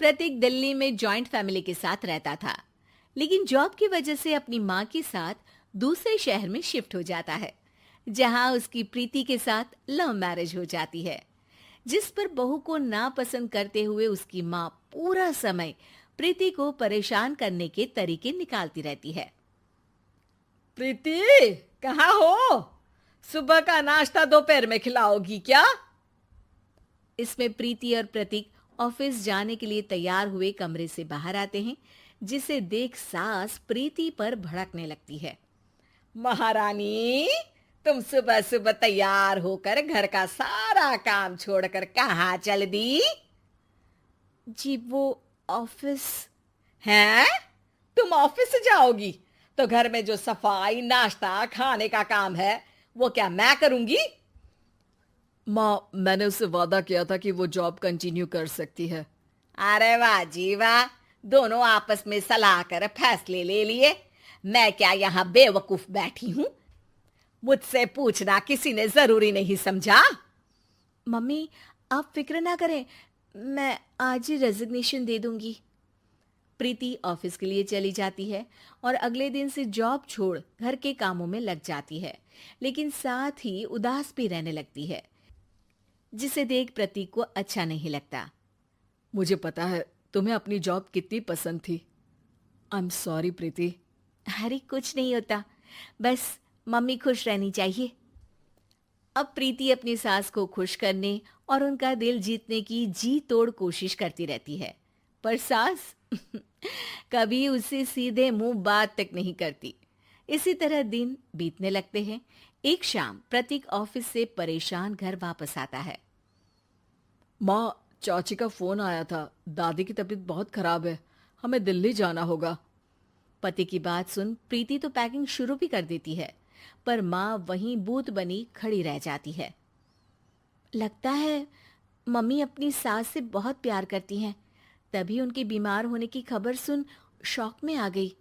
प्रतीक दिल्ली में joint family के साथ रहता था, लेकिन जॉब की वजह से अपनी माँ के साथ दूसरे शहर में शिफ्ट हो जाता है, जहाँ उसकी प्रीति के साथ लव मैरिज हो जाती है, जिस पर बहू को नापसंद करते हुए उसकी माँ पूरा समय प्रीति को परेशान करने के तरीके निकालती रहती है। प्रीति, कहाँ हो? सुबह का नाश्ता दोपहर में खिलाओगी क्या? इसमें प्रीति और प्रतीक ऑफिस जाने के लिए तैयार हुए कमरे से बाहर आते हैं, जिसे देख सास प्रीति पर भड़कने लगती है। महारानी, तुम सुबह सुबह तैयार होकर घर का सारा काम छोड़कर कहाँ चल दी? जी वो ऑफिस। हैं? तुम ऑफिस जाओगी तो घर में जो सफाई, नाश्ता, खाने का काम है वो क्या मैं करूंगी? माँ, मैंने उससे वादा किया था कि वो जॉब कंटिन्यू कर सकती है। अरे वाह जी वाह, दोनों आपस में सलाह कर फैसले ले लिए। मैं क्या यहाँ बेवकूफ बैठी हूँ? मुझसे पूछना किसी ने जरूरी नहीं समझा? मम्मी, आप फिक्र ना करें, मैं आज ही रेजिग्नेशन दे दूंगी। प्रीति ऑफिस के लिए चली जाती है और अगले दिन से जॉब छोड़ घर के कामों में लग जाती है, लेकिन साथ ही उदास भी रहने लगती है, जिसे देख प्रतीक को अच्छा नहीं लगता। मुझे पता है तुम्हें अपनी जॉब कितनी पसंद थी। आई एम सॉरी प्रीति। अरे कुछ नहीं होता, बस मम्मी खुश रहनी चाहिए। अब प्रीति अपनी सास को खुश करने और उनका दिल जीतने की जी तोड़ कोशिश करती रहती है, पर सास कभी उससे सीधे मुंह बात तक नहीं करती। इसी तरह दिन बीतने लगते हैं। एक शाम प्रतीक ऑफिस से परेशान घर वापस आता है। माँ, चाची का फोन आया था। दादी की तबीयत बहुत खराब है, हमें दिल्ली जाना होगा। पति की बात सुन प्रीति तो पैकिंग शुरू भी कर देती है, पर माँ वहीं बूत बनी खड़ी रह जाती है। लगता है मम्मी अपनी सास से बहुत प्यार करती हैं, तभी उनके बीमार होने की खबर सुन शॉक में आ गई।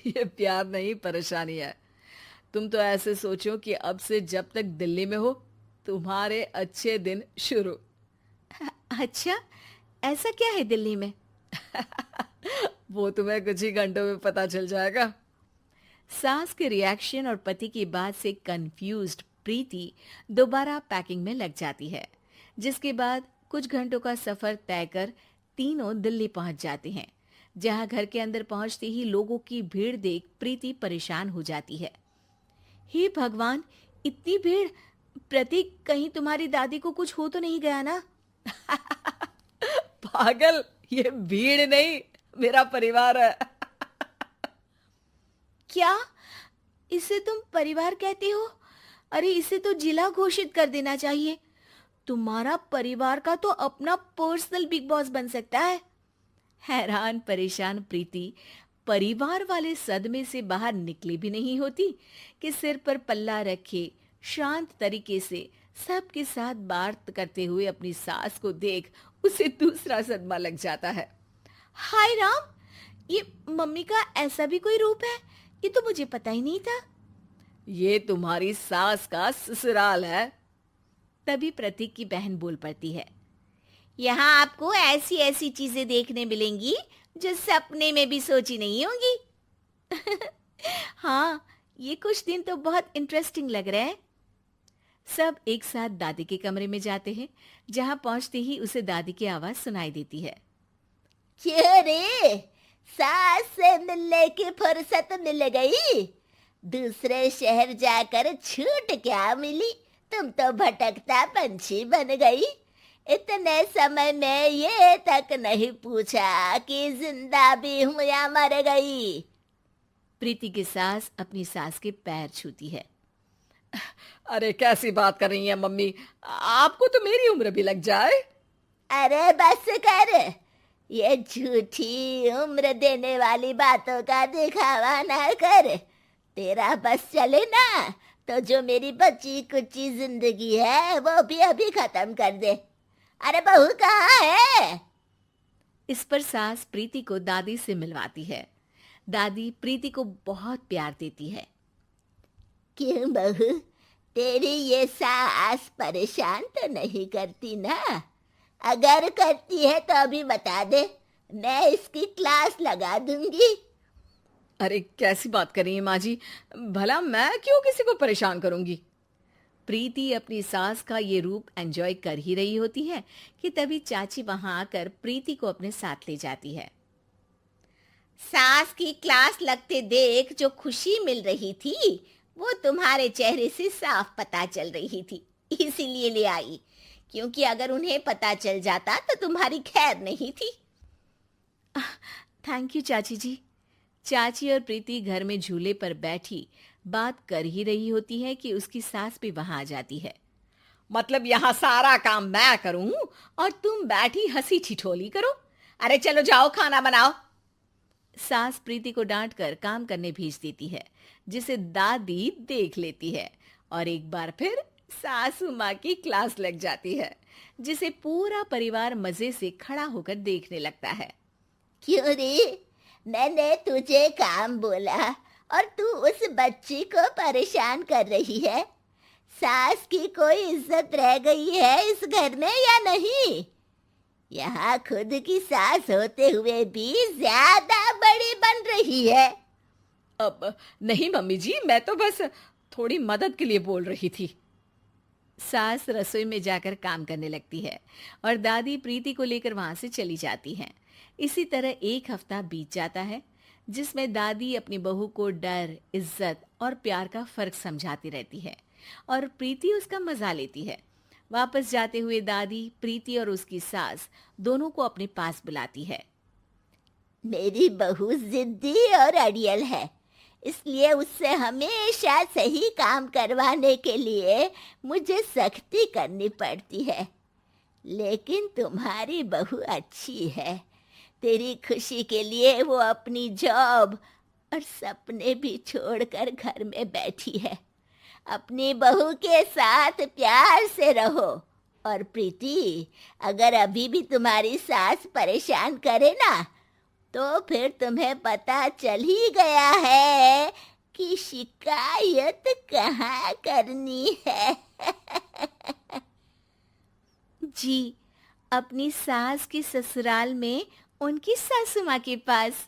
ये प्यार नहीं, परेशानी है। तुम तो ऐसे सोचो कि अब से जब तक दिल्ली में हो तुम्हारे अच्छे दिन शुरू। अच्छा, ऐसा क्या है दिल्ली में? वो तुम्हें कुछ ही घंटों में पता चल जाएगा। सास के रिएक्शन और पति की बात से कंफ्यूज्ड प्रीति दोबारा पैकिंग में लग जाती है, जिसके बाद कुछ घंटों का सफर तय कर तीनों दिल्ली पहुंच जाते हैं, जहां घर के अंदर पहुंचते ही लोगों की भीड़ देख प्रीति परेशान हो जाती है। हे भगवान, इतनी भीड़! प्रतीक, कहीं तुम्हारी दादी को कुछ हो तो नहीं गया ना? पागल, ये भीड़ नहीं, मेरा परिवार है। क्या इसे तुम परिवार कहते हो? अरे इसे तो जिला घोषित कर देना चाहिए। तुम्हारा परिवार का तो अपना पर्सनल बिग बॉस बन सकता है। हैरान परेशान प्रीति परिवार वाले सदमे से बाहर निकली भी नहीं होती कि सिर पर पल्ला रखे शांत तरीके से सबके साथ बात करते हुए अपनी सास को देख उसे दूसरा सदमा लग जाता है। हाय राम, ये मम्मी का ऐसा भी कोई रूप है? ये तो मुझे पता ही नहीं था। ये तुम्हारी सास का ससुराल है। तभी प्रतीक की बहन बोल पड़ती है। यहाँ आपको ऐसी ऐसी चीजें देखने मिलेंगी जो सपने में भी सोची नहीं होंगी। हाँ, ये कुछ दिन तो बहुत इंटरेस्टिंग लग रहा है। सब एक साथ दादी के कमरे में जाते हैं, जहां पहुंचते ही उसे दादी की आवाज सुनाई देती है। क्यों रे, सास से मिलने की फुर्सत मिल गई? दूसरे शहर जाकर छूट क्या मिली? तुम तो भटकता पंछी बन गई। इतने समय में ये तक नहीं पूछा कि जिंदा भी हूं या मर गई। प्रीति की सास अपनी सास के पैर छूती है। अरे कैसी बात कर रही हैं मम्मी, आपको तो मेरी उम्र भी लग जाए। अरे बस कर, ये झूठी उम्र देने वाली बातों का दिखावा ना कर। तेरा बस चले ना तो जो मेरी बची कुची जिंदगी है वो भी अभी खत्म कर दे। अरे बहू कहाँ है? इस पर सास प्रीति को दादी से मिलवाती है। दादी प्रीति को बहुत प्यार देती है। क्यों बहू, तेरी ये सास परेशान तो नहीं करती ना? अगर करती है तो अभी बता दे, मैं इसकी क्लास लगा दूंगी। अरे कैसी बात कर रही हैं माँ जी, भला मैं क्यों किसी को परेशान करूंगी। प्रीति अपनी सास का ये रूप एंजॉय कर ही रही होती है कि तभी चाची वहां आकर प्रीति को अपने साथ ले जाती है। सास की क्लास लगते देख जो खुशी मिल रही थी वो तुम्हारे चेहरे से साफ पता चल रही थी, इसीलिए ले आई, क्योंकि अगर उन्हें पता चल जाता तो तुम्हारी खैर नहीं थी। थैंक यू चाची जी। चाची और प्रीति घर में झूले पर बैठी बात कर ही रही होती है कि उसकी सास भी वहां आ जाती है। मतलब यहाँ सारा काम मैं करूं और तुम बैठी हंसी ठिठोली करो? अरे चलो जाओ, खाना बनाओ। सास प्रीति को डांट कर काम करने भेज देती है, जिसे दादी देख लेती है और एक बार फिर सासू माँ की क्लास लग जाती है, जिसे पूरा परिवार मजे से खड़ा होकर देखने लगता है। क्यों रे, मैंने तुझे काम बोला और तू उस बच्ची को परेशान कर रही है। सास की कोई इज्जत रह गई है इस घर में या नहीं? यहाँ खुद की सास होते हुए भी ज्यादा बड़ी बन रही है। अब नहीं मम्मी जी, मैं तो बस थोड़ी मदद के लिए बोल रही थी। सास रसोई में जाकर काम करने लगती है और दादी प्रीति को लेकर वहां से चली जाती हैं। इसी तरह एक हफ्ता बीत जाता है, जिसमें दादी अपनी बहू को डर, इज्जत और प्यार का फर्क समझाती रहती है और प्रीति उसका मजा लेती है। वापस जाते हुए दादी प्रीति और उसकी सास दोनों को अपने पास बुलाती है। मेरी बहू जिद्दी और अड़ियल है, इसलिए उससे हमेशा सही काम करवाने के लिए मुझे सख्ती करनी पड़ती है। लेकिन तुम्हारी बहू अच्छी है, तेरी खुशी के लिए वो अपनी जॉब और सपने भी छोड़कर घर में बैठी है। अपनी बहू के साथ प्यार से रहो। और प्रीति, अगर अभी भी तुम्हारी सास परेशान करे ना, तो फिर तुम्हें पता चल ही गया है कि शिकायत कहाँ करनी है। जी, अपनी सास की ससुराल में उनकी सासू माँ के पास।